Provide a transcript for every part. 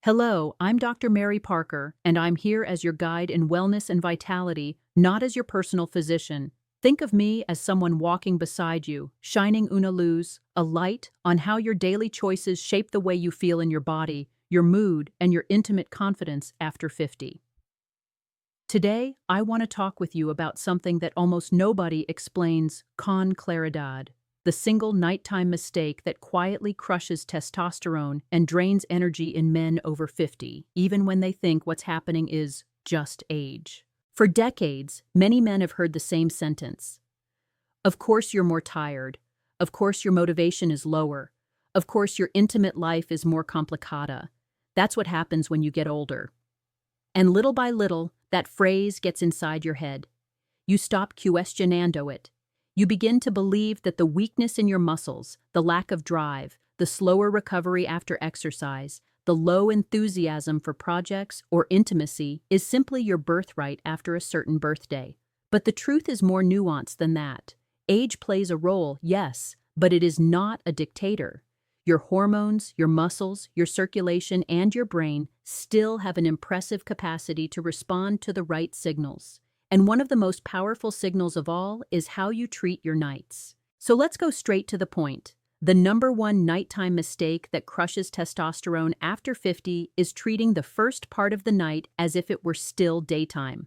Hello, I'm Dr. Mary Parker, and I'm here as your guide in wellness and vitality, not as your personal physician. Think of me as someone walking beside you, shining una luz, a light on how your daily choices shape the way you feel in your body, your mood, and your intimate confidence after 50. Today, I want to talk with you about something that almost nobody explains con claridad, the single nighttime mistake that quietly crushes testosterone and drains energy in men over 50, even when they think what's happening is just age. For decades, many men have heard the same sentence. Of course you're more tired. Of course your motivation is lower. Of course your intimate life is more complicada. That's what happens when you get older. And little by little, that phrase gets inside your head. You stop cuestionando it. You begin to believe that the weakness in your muscles, the lack of drive, the slower recovery after exercise, the low enthusiasm for projects or intimacy is simply your birthright after a certain birthday. But the truth is more nuanced than that. Age plays a role, yes, but it is not a dictator. Your hormones, your muscles, your circulation, and your brain still have an impressive capacity to respond to the right signals. And one of the most powerful signals of all is how you treat your nights. So let's go straight to the point. The number one nighttime mistake that crushes testosterone after 50 is treating the first part of the night as if it were still daytime.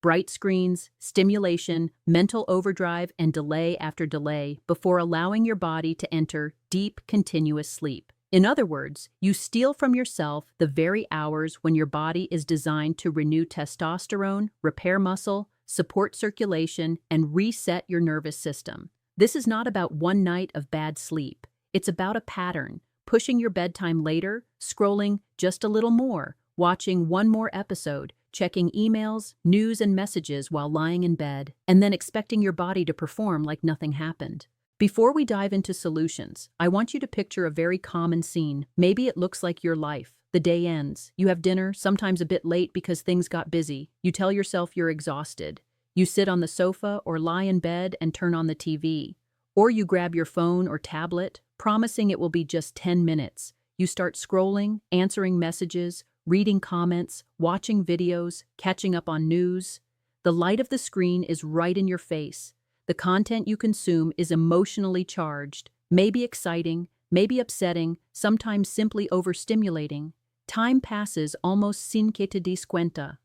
Bright screens, stimulation, mental overdrive, and delay after delay before allowing your body to enter deep, continuous sleep. In other words, you steal from yourself the very hours when your body is designed to renew testosterone, repair muscle, support circulation, and reset your nervous system. This is not about one night of bad sleep. It's about a pattern, pushing your bedtime later, scrolling just a little more, watching one more episode, checking emails, news, and messages while lying in bed, and then expecting your body to perform like nothing happened. Before we dive into solutions, I want you to picture a very common scene. Maybe it looks like your life. The day ends. You have dinner, sometimes a bit late because things got busy. You tell yourself you're exhausted. You sit on the sofa or lie in bed and turn on the TV. Or you grab your phone or tablet, promising it will be just 10 minutes. You start scrolling, answering messages, reading comments, watching videos, catching up on news. The light of the screen is right in your face. The content you consume is emotionally charged, maybe exciting, maybe upsetting, sometimes simply overstimulating. Time passes almost sin que te dis cuenta.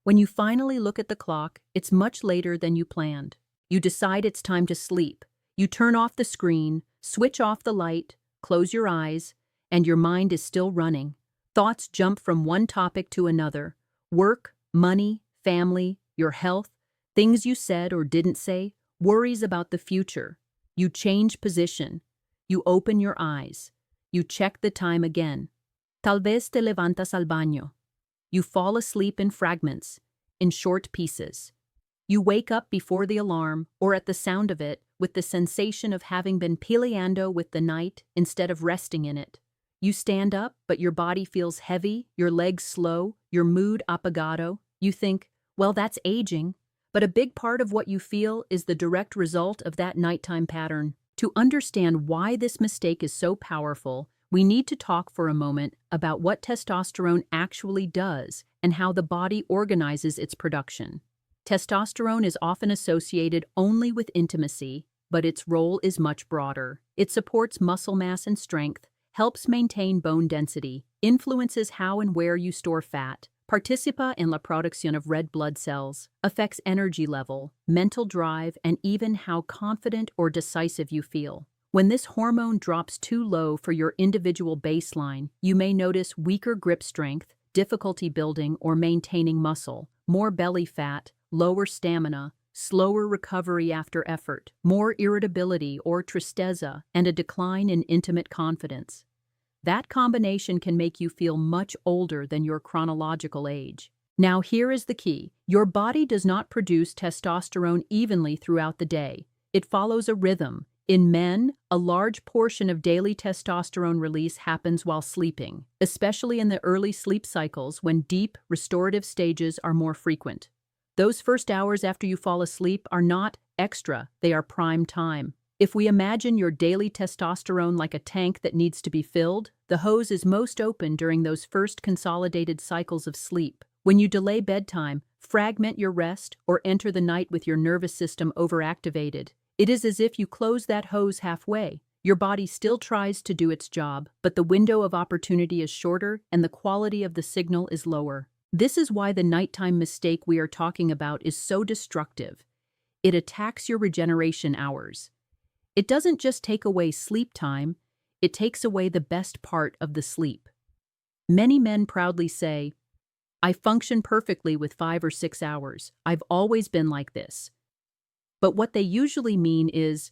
When you finally look at the clock, it's much later than you planned. You decide it's time to sleep. You turn off the screen, switch off the light, close your eyes, and your mind is still running. Thoughts jump from one topic to another. Work, money, family, your health, things you said or didn't say, worries about the future. You change position. You open your eyes. You check the time again. Tal vez te levantas al baño. You fall asleep in fragments, in short pieces. You wake up before the alarm or at the sound of it with the sensation of having been peleando with the night instead of resting in it. You stand up, but your body feels heavy, your legs slow, your mood apagado. You think, well, that's aging. But a big part of what you feel is the direct result of that nighttime pattern. To understand why this mistake is so powerful, we need to talk for a moment about what testosterone actually does and how the body organizes its production. Testosterone is often associated only with intimacy, but its role is much broader. It supports muscle mass and strength, helps maintain bone density, influences how and where you store fat, participa en la producción of red blood cells, affects energy level, mental drive, and even how confident or decisive you feel. When this hormone drops too low for your individual baseline, you may notice weaker grip strength, difficulty building or maintaining muscle, more belly fat, lower stamina, slower recovery after effort, more irritability or tristeza, and a decline in intimate confidence. That combination can make you feel much older than your chronological age. Now here is the key. Your body does not produce testosterone evenly throughout the day. It follows a rhythm. In men, a large portion of daily testosterone release happens while sleeping, especially in the early sleep cycles when deep, restorative stages are more frequent. Those first hours after you fall asleep are not extra, they are prime time. If we imagine your daily testosterone like a tank that needs to be filled, the hose is most open during those first consolidated cycles of sleep. When you delay bedtime, fragment your rest, or enter the night with your nervous system overactivated, it is as if you close that hose halfway. Your body still tries to do its job, but the window of opportunity is shorter and the quality of the signal is lower. This is why the nighttime mistake we are talking about is so destructive. It attacks your regeneration hours. It doesn't just take away sleep time, it takes away the best part of the sleep. Many men proudly say, "I function perfectly with 5 or 6 hours. I've always been like this." But what they usually mean is,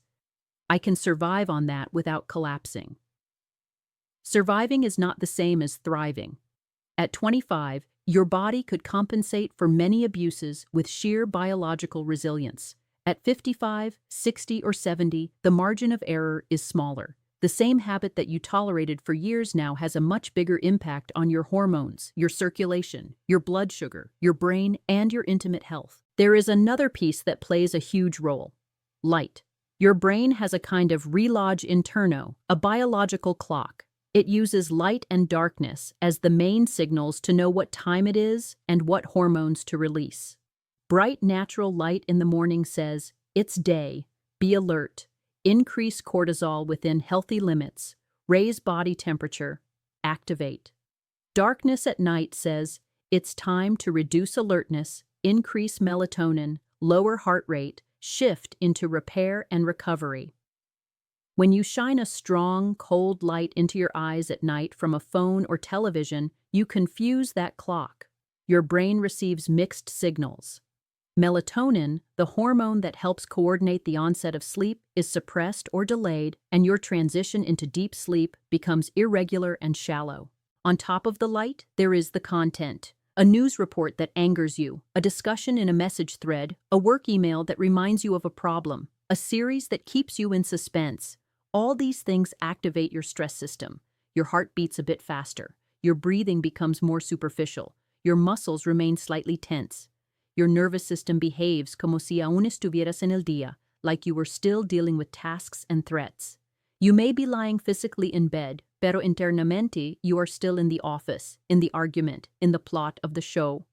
"I can survive on that without collapsing." Surviving is not the same as thriving. At 25, your body could compensate for many abuses with sheer biological resilience. At 55, 60, or 70, the margin of error is smaller. The same habit that you tolerated for years now has a much bigger impact on your hormones, your circulation, your blood sugar, your brain, and your intimate health. There is another piece that plays a huge role: light. Your brain has a kind of reloj interno, a biological clock. It uses light and darkness as the main signals to know what time it is and what hormones to release. Bright natural light in the morning says, "It's day, be alert," increase cortisol within healthy limits, raise body temperature, activate. Darkness at night says, "It's time to reduce alertness, increase melatonin, lower heart rate, shift into repair and recovery." When you shine a strong, cold light into your eyes at night from a phone or television, you confuse that clock. Your brain receives mixed signals. Melatonin, the hormone that helps coordinate the onset of sleep, is suppressed or delayed, and your transition into deep sleep becomes irregular and shallow. On top of the light, there is the content. A news report that angers you, a discussion in a message thread, a work email that reminds you of a problem, a series that keeps you in suspense. All these things activate your stress system. Your heart beats a bit faster. Your breathing becomes more superficial. Your muscles remain slightly tense. Your nervous system behaves como si aún estuvieras en el día, like you were still dealing with tasks and threats. You may be lying physically in bed, pero internamente you are still in the office, in the argument, in the plot of the show.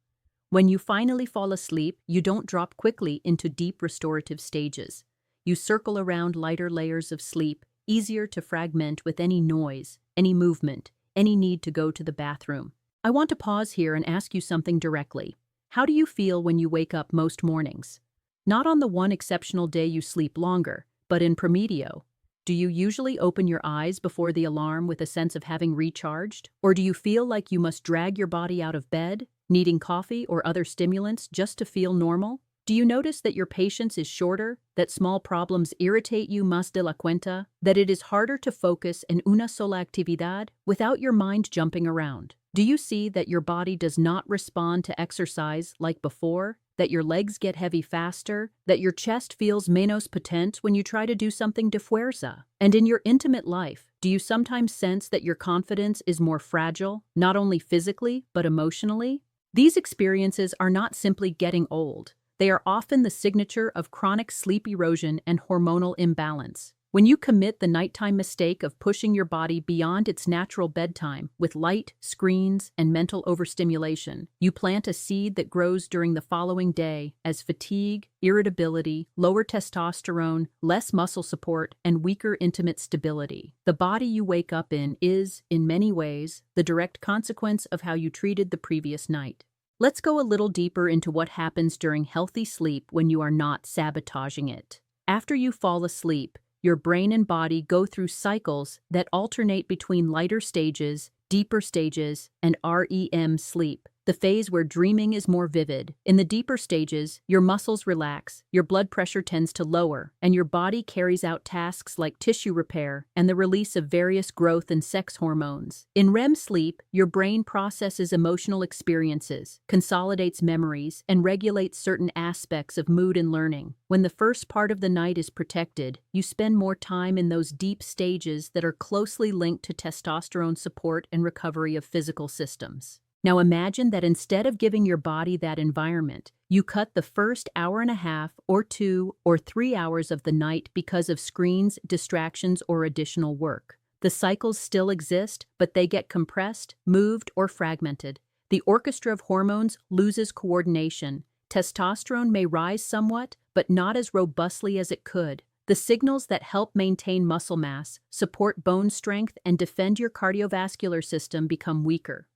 When you finally fall asleep, you don't drop quickly into deep restorative stages. You circle around lighter layers of sleep, easier to fragment with any noise, any movement, any need to go to the bathroom. I want to pause here and ask you something directly. How do you feel when you wake up most mornings? Not on the one exceptional day you sleep longer, but in promedio. Do you usually open your eyes before the alarm with a sense of having recharged? Or do you feel like you must drag your body out of bed, needing coffee or other stimulants just to feel normal? Do you notice that your patience is shorter, that small problems irritate you más de la cuenta, that it is harder to focus en una sola actividad without your mind jumping around? Do you see that your body does not respond to exercise like before, that your legs get heavy faster, that your chest feels menos potente when you try to do something de fuerza? And in your intimate life, do you sometimes sense that your confidence is more fragile, not only physically, but emotionally? These experiences are not simply getting old. They are often the signature of chronic sleep erosion and hormonal imbalance. When you commit the nighttime mistake of pushing your body beyond its natural bedtime with light, screens, and mental overstimulation, you plant a seed that grows during the following day as fatigue, irritability, lower testosterone, less muscle support, and weaker intimate stability. The body you wake up in is, in many ways, the direct consequence of how you treated the previous night. Let's go a little deeper into what happens during healthy sleep when you are not sabotaging it. After you fall asleep, your brain and body go through cycles that alternate between lighter stages, deeper stages, and REM sleep, the phase where dreaming is more vivid. In the deeper stages, your muscles relax, your blood pressure tends to lower, and your body carries out tasks like tissue repair and the release of various growth and sex hormones. In REM sleep, your brain processes emotional experiences, consolidates memories, and regulates certain aspects of mood and learning. When the first part of the night is protected, you spend more time in those deep stages that are closely linked to testosterone support and recovery of physical systems. Now imagine that instead of giving your body that environment, you cut the first hour and a half or 2 or 3 hours of the night because of screens, distractions, or additional work. The cycles still exist, but they get compressed, moved, or fragmented. The orchestra of hormones loses coordination. Testosterone may rise somewhat, but not as robustly as it could. The signals that help maintain muscle mass, support bone strength, and defend your cardiovascular system become weaker.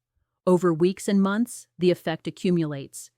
Over weeks and months, the effect accumulates.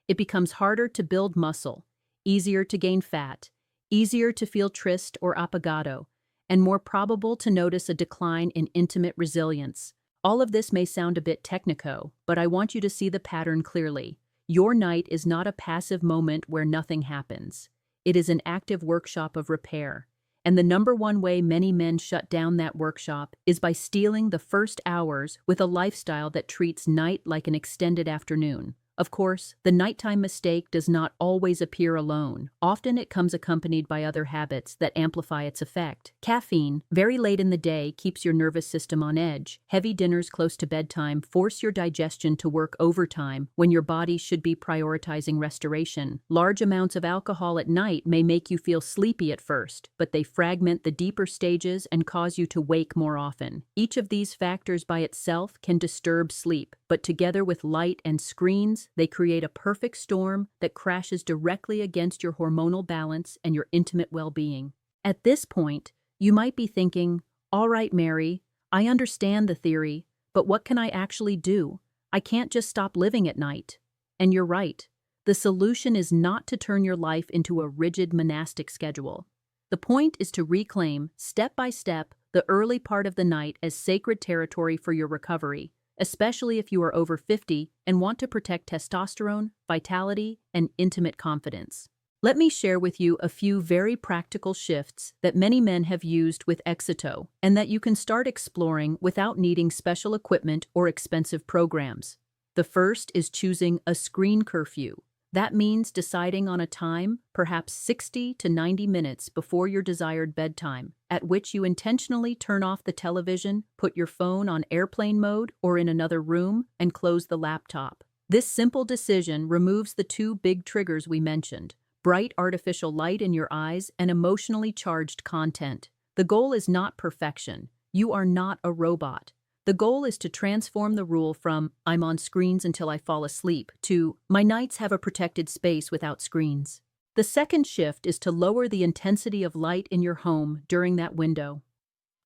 It becomes harder to build muscle, easier to gain fat, easier to feel tryst or apagato, and more probable to notice a decline in intimate resilience. All of this may sound a bit technico, but I want you to see the pattern clearly. Your night is not a passive moment where nothing happens. It is an active workshop of repair. And the number one way many men shut down that workshop is by stealing the first hours with a lifestyle that treats night like an extended afternoon. Of course, the nighttime mistake does not always appear alone. Often it comes accompanied by other habits that amplify its effect. Caffeine, very late in the day, keeps your nervous system on edge. Heavy dinners close to bedtime force your digestion to work overtime when your body should be prioritizing restoration. Large amounts of alcohol at night may make you feel sleepy at first, but they fragment the deeper stages and cause you to wake more often. Each of these factors by itself can disturb sleep, but together with light and screens, they create a perfect storm that crashes directly against your hormonal balance and your intimate well-being. At this point, you might be thinking, all right, Mary, I understand the theory, but what can I actually do? I can't just stop living at night. And you're right. The solution is not to turn your life into a rigid monastic schedule. The point is to reclaim, step by step, the early part of the night as sacred territory for your recovery, especially if you are over 50 and want to protect testosterone, vitality, and intimate confidence. Let me share with you a few very practical shifts that many men have used with Exito and that you can start exploring without needing special equipment or expensive programs. The first is choosing a screen curfew. That means deciding on a time, perhaps 60 to 90 minutes before your desired bedtime, at which you intentionally turn off the television, put your phone on airplane mode or in another room, and close the laptop. This simple decision removes the two big triggers we mentioned: bright artificial light in your eyes and emotionally charged content. The goal is not perfection. You are not a robot. The goal is to transform the rule from "I'm on screens until I fall asleep" to "my nights have a protected space without screens." The second shift is to lower the intensity of light in your home during that window.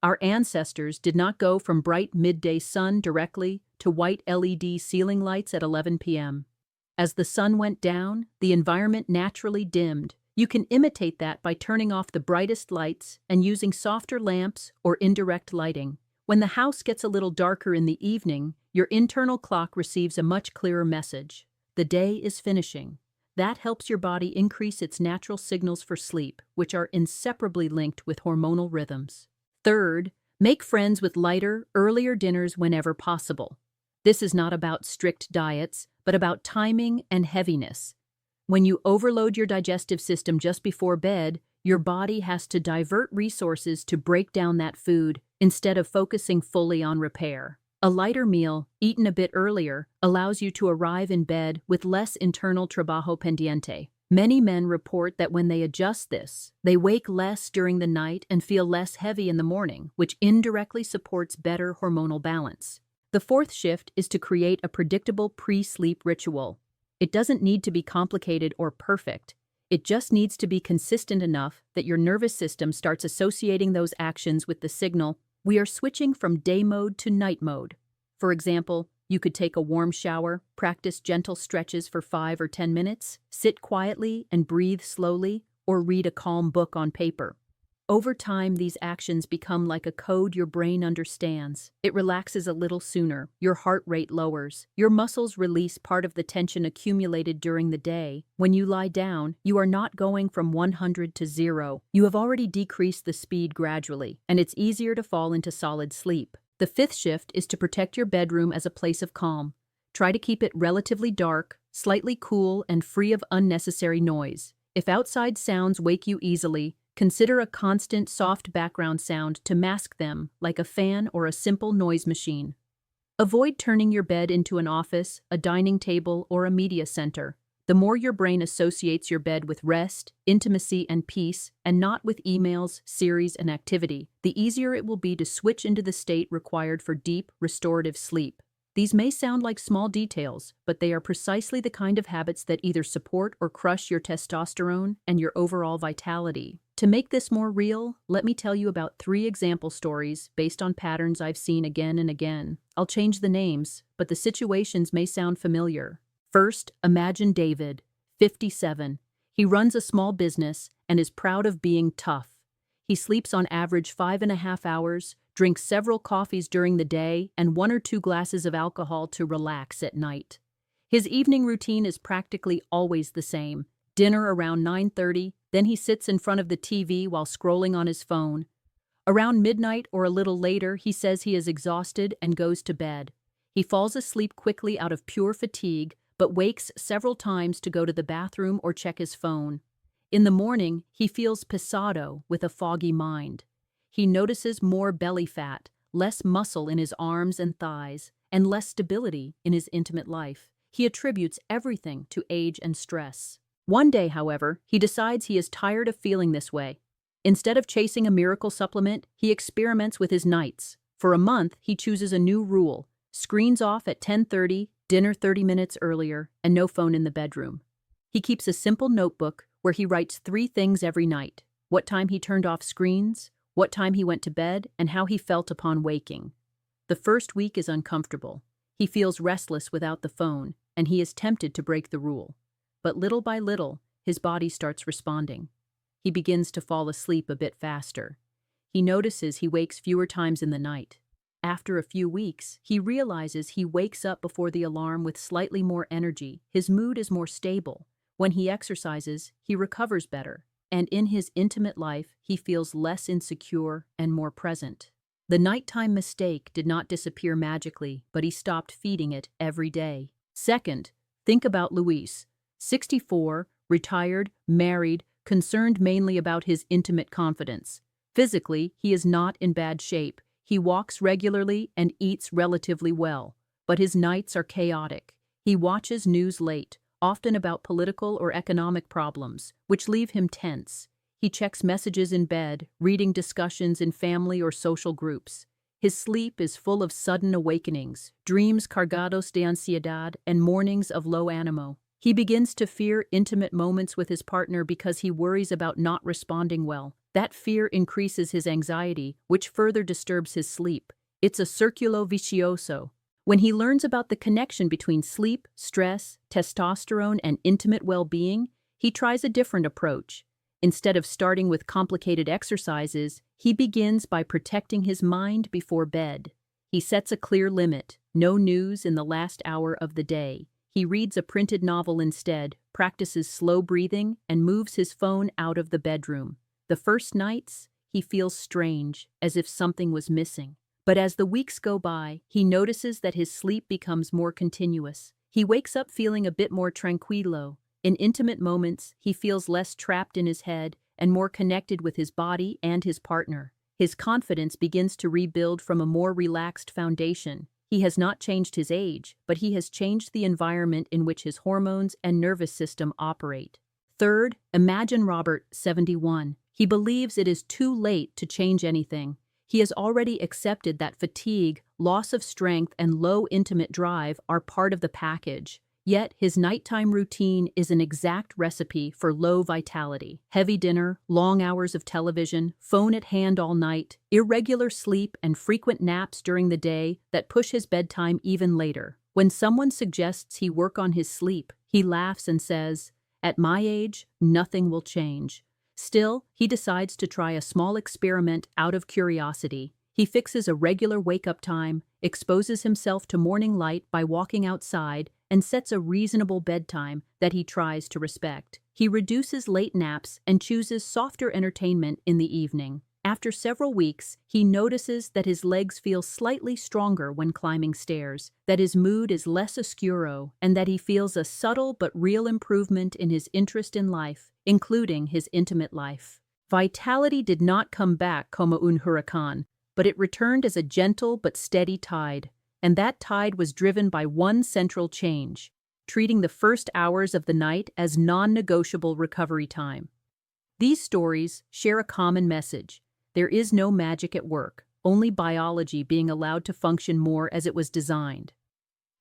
Our ancestors did not go from bright midday sun directly to white LED ceiling lights at 11 p.m. As the sun went down, the environment naturally dimmed. You can imitate that by turning off the brightest lights and using softer lamps or indirect lighting. When the house gets a little darker in the evening, your internal clock receives a much clearer message. The day is finishing. That helps your body increase its natural signals for sleep, which are inseparably linked with hormonal rhythms. Third, make friends with lighter, earlier dinners whenever possible. This is not about strict diets, but about timing and heaviness. When you overload your digestive system just before bed, your body has to divert resources to break down that food instead of focusing fully on repair. A lighter meal, eaten a bit earlier, allows you to arrive in bed with less internal trabajo pendiente. Many men report that when they adjust this, they wake less during the night and feel less heavy in the morning, which indirectly supports better hormonal balance. The fourth shift is to create a predictable pre-sleep ritual. It doesn't need to be complicated or perfect. It just needs to be consistent enough that your nervous system starts associating those actions with the signal, "We are switching from day mode to night mode." For example, you could take a warm shower, practice gentle stretches for 5 or 10 minutes, sit quietly and breathe slowly, or read a calm book on paper. Over time, these actions become like a code your brain understands. It relaxes a little sooner, your heart rate lowers, your muscles release part of the tension accumulated during the day. When you lie down, you are not going from 100 to 0. You have already decreased the speed gradually, and it's easier to fall into solid sleep. The fifth shift is to protect your bedroom as a place of calm. Try to keep it relatively dark, slightly cool, and free of unnecessary noise. If outside sounds wake you easily, consider a constant, soft background sound to mask them, like a fan or a simple noise machine. Avoid turning your bed into an office, a dining table, or a media center. The more your brain associates your bed with rest, intimacy, and peace, and not with emails, series, and activity, the easier it will be to switch into the state required for deep, restorative sleep. These may sound like small details, but they are precisely the kind of habits that either support or crush your testosterone and your overall vitality. To make this more real, let me tell you about 3 example stories based on patterns I've seen again and again. I'll change the names, but the situations may sound familiar. First, imagine David, 57. He runs a small business and is proud of being tough. He sleeps on average 5.5 hours, drinks several coffees during the day, and 1 or 2 glasses of alcohol to relax at night. His evening routine is practically always the same. Dinner around 9:30, then he sits in front of the TV while scrolling on his phone. Around midnight or a little later, he says he is exhausted and goes to bed. He falls asleep quickly out of pure fatigue, but wakes several times to go to the bathroom or check his phone. In the morning, he feels pesado with a foggy mind. He notices more belly fat, less muscle in his arms and thighs, and less stability in his intimate life. He attributes everything to age and stress. One day, however, he decides he is tired of feeling this way. Instead of chasing a miracle supplement, he experiments with his nights. For a month, he chooses a new rule: screens off at 10:30, dinner 30 minutes earlier, and no phone in the bedroom. He keeps a simple notebook where he writes 3 things every night: what time he turned off screens, what time he went to bed, and how he felt upon waking. The first week is uncomfortable. He feels restless without the phone, and he is tempted to break the rule. But little by little, his body starts responding. He begins to fall asleep a bit faster. He notices he wakes fewer times in the night. After a few weeks, he realizes he wakes up before the alarm with slightly more energy. His mood is more stable. When he exercises, he recovers better. And in his intimate life, he feels less insecure and more present. The nighttime mistake did not disappear magically, but he stopped feeding it every day. Second, think about Luis, 64, retired, married, concerned mainly about his intimate confidence. Physically, he is not in bad shape. He walks regularly and eats relatively well, but his nights are chaotic. He watches news late, often about political or economic problems, which leave him tense. He checks messages in bed, reading discussions in family or social groups. His sleep is full of sudden awakenings, dreams cargados de ansiedad, and mornings of low ánimo. He begins to fear intimate moments with his partner because he worries about not responding well. That fear increases his anxiety, which further disturbs his sleep. It's a circulo vicioso. When he learns about the connection between sleep, stress, testosterone, and intimate well-being, he tries a different approach. Instead of starting with complicated exercises, he begins by protecting his mind before bed. He sets a clear limit: no news in the last hour of the day. He reads a printed novel instead, practices slow breathing, and moves his phone out of the bedroom. The first nights, he feels strange, as if something was missing. But as the weeks go by, he notices that his sleep becomes more continuous. He wakes up feeling a bit more tranquilo. In intimate moments, he feels less trapped in his head and more connected with his body and his partner. His confidence begins to rebuild from a more relaxed foundation. He has not changed his age, but he has changed the environment in which his hormones and nervous system operate. Third, imagine Robert, 71. He believes it is too late to change anything. He has already accepted that fatigue, loss of strength, and low intimate drive are part of the package. Yet, his nighttime routine is an exact recipe for low vitality. Heavy dinner, long hours of television, phone at hand all night, irregular sleep, and frequent naps during the day that push his bedtime even later. When someone suggests he work on his sleep, he laughs and says, "At my age, nothing will change." Still, he decides to try a small experiment out of curiosity. He fixes a regular wake-up time, exposes himself to morning light by walking outside, and sets a reasonable bedtime that he tries to respect. He reduces late naps and chooses softer entertainment in the evening. After several weeks, he notices that his legs feel slightly stronger when climbing stairs, that his mood is less oscuro, and that he feels a subtle but real improvement in his interest in life, including his intimate life. Vitality did not come back como un huracán, but it returned as a gentle but steady tide. and that tide was driven by one central change: treating the first hours of the night as non-negotiable recovery time. These stories share a common message. There is no magic at work, only biology being allowed to function more as it was designed.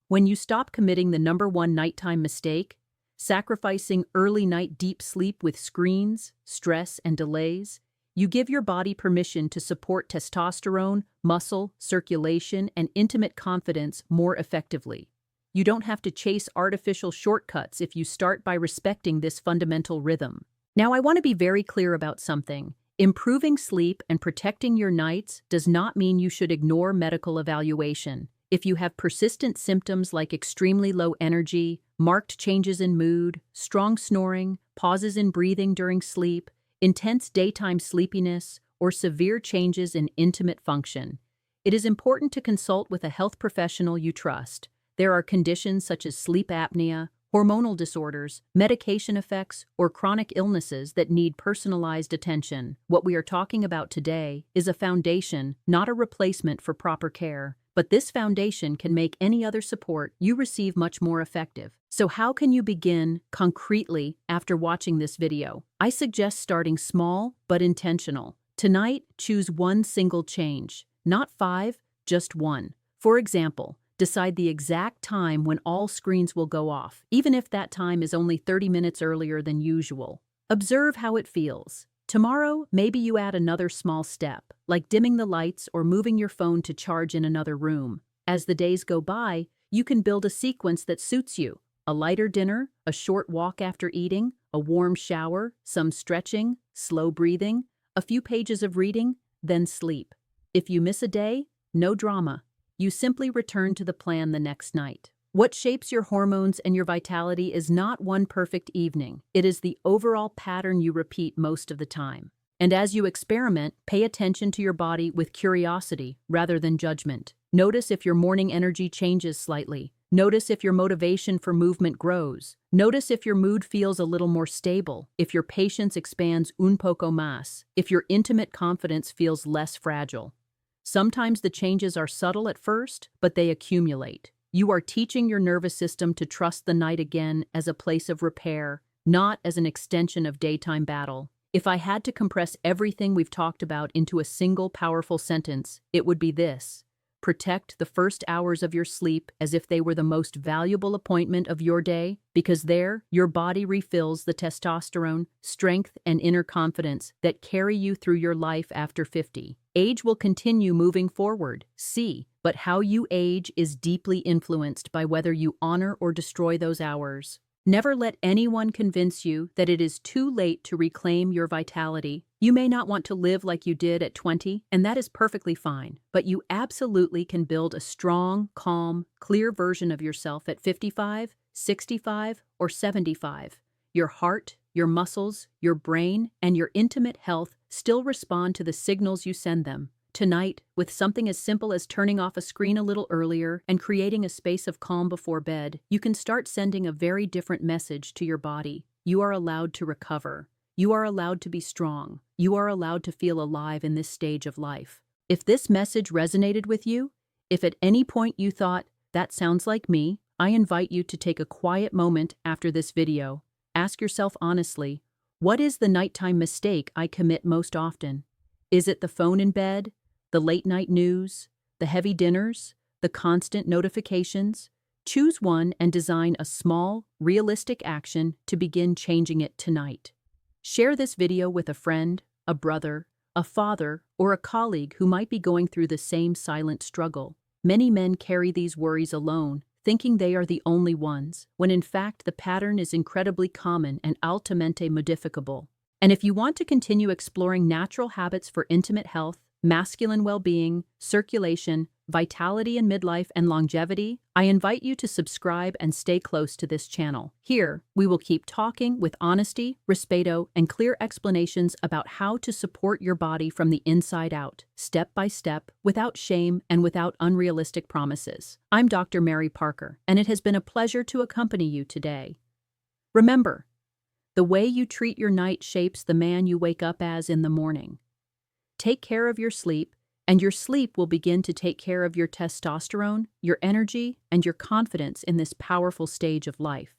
When you stop committing the number one nighttime mistake, sacrificing early night deep sleep with screens, stress, and delays, you give your body permission to support testosterone, muscle, circulation, and intimate confidence more effectively. You don't have to chase artificial shortcuts if you start by respecting this fundamental rhythm. Now, I want to be very clear about something. Improving sleep and protecting your nights does not mean you should ignore medical evaluation. If you have persistent symptoms like extremely low energy, marked changes in mood, strong snoring, pauses in breathing during sleep, intense daytime sleepiness, or severe changes in intimate function, it is important to consult with a health professional you trust. There are conditions such as sleep apnea, hormonal disorders, medication effects, or chronic illnesses that need personalized attention. What we are talking about today is a foundation, not a replacement for proper care. But this foundation can make any other support you receive much more effective. So how can you begin concretely after watching this video? I suggest starting small but intentional. Tonight, choose one single change. Not 5, just 1. For example, decide the exact time when all screens will go off, even if that time is only 30 minutes earlier than usual. Observe how it feels. Tomorrow, maybe you add another small step, like dimming the lights or moving your phone to charge in another room. As the days go by, you can build a sequence that suits you. A lighter dinner, a short walk after eating, a warm shower, some stretching, slow breathing, a few pages of reading, then sleep. If you miss a day, no drama. You simply return to the plan the next night. What shapes your hormones and your vitality is not one perfect evening. It is the overall pattern you repeat most of the time. And as you experiment, pay attention to your body with curiosity rather than judgment. Notice if your morning energy changes slightly. Notice if your motivation for movement grows. Notice if your mood feels a little more stable, if your patience expands un poco más, if your intimate confidence feels less fragile. Sometimes the changes are subtle at first, but they accumulate. You are teaching your nervous system to trust the night again as a place of repair, not as an extension of daytime battle. If I had to compress everything we've talked about into a single powerful sentence, it would be this: protect the first hours of your sleep as if they were the most valuable appointment of your day, because there, your body refills the testosterone, strength, and inner confidence that carry you through your life after 50. Age will continue moving forward, but how you age is deeply influenced by whether you honor or destroy those hours. Never let anyone convince you that it is too late to reclaim your vitality. You may not want to live like you did at 20, and that is perfectly fine, but you absolutely can build a strong, calm, clear version of yourself at 55, 65, or 75. Your heart, your muscles, your brain, and your intimate health still respond to the signals you send them. Tonight, with something as simple as turning off a screen a little earlier and creating a space of calm before bed, you can start sending a very different message to your body. You are allowed to recover. You are allowed to be strong. You are allowed to feel alive in this stage of life. If this message resonated with you, if at any point you thought, "That sounds like me," I invite you to take a quiet moment after this video. Ask yourself honestly, what is the nighttime mistake I commit most often? Is it the phone in bed? The late-night news, the heavy dinners, the constant notifications? Choose one and design a small, realistic action to begin changing it tonight. Share this video with a friend, a brother, a father, or a colleague who might be going through the same silent struggle. Many men carry these worries alone, thinking they are the only ones, when in fact the pattern is incredibly common and altamente modificable. And if you want to continue exploring natural habits for intimate health, masculine well-being, circulation, vitality in midlife, and longevity, I invite you to subscribe and stay close to this channel. Here, we will keep talking with honesty, respeto, and clear explanations about how to support your body from the inside out, step by step, without shame and without unrealistic promises. I'm Dr. Mary Parker, and it has been a pleasure to accompany you today. Remember, the way you treat your night shapes the man you wake up as in the morning. Take care of your sleep, And your sleep will begin to take care of your testosterone, your energy, and your confidence in this powerful stage of life.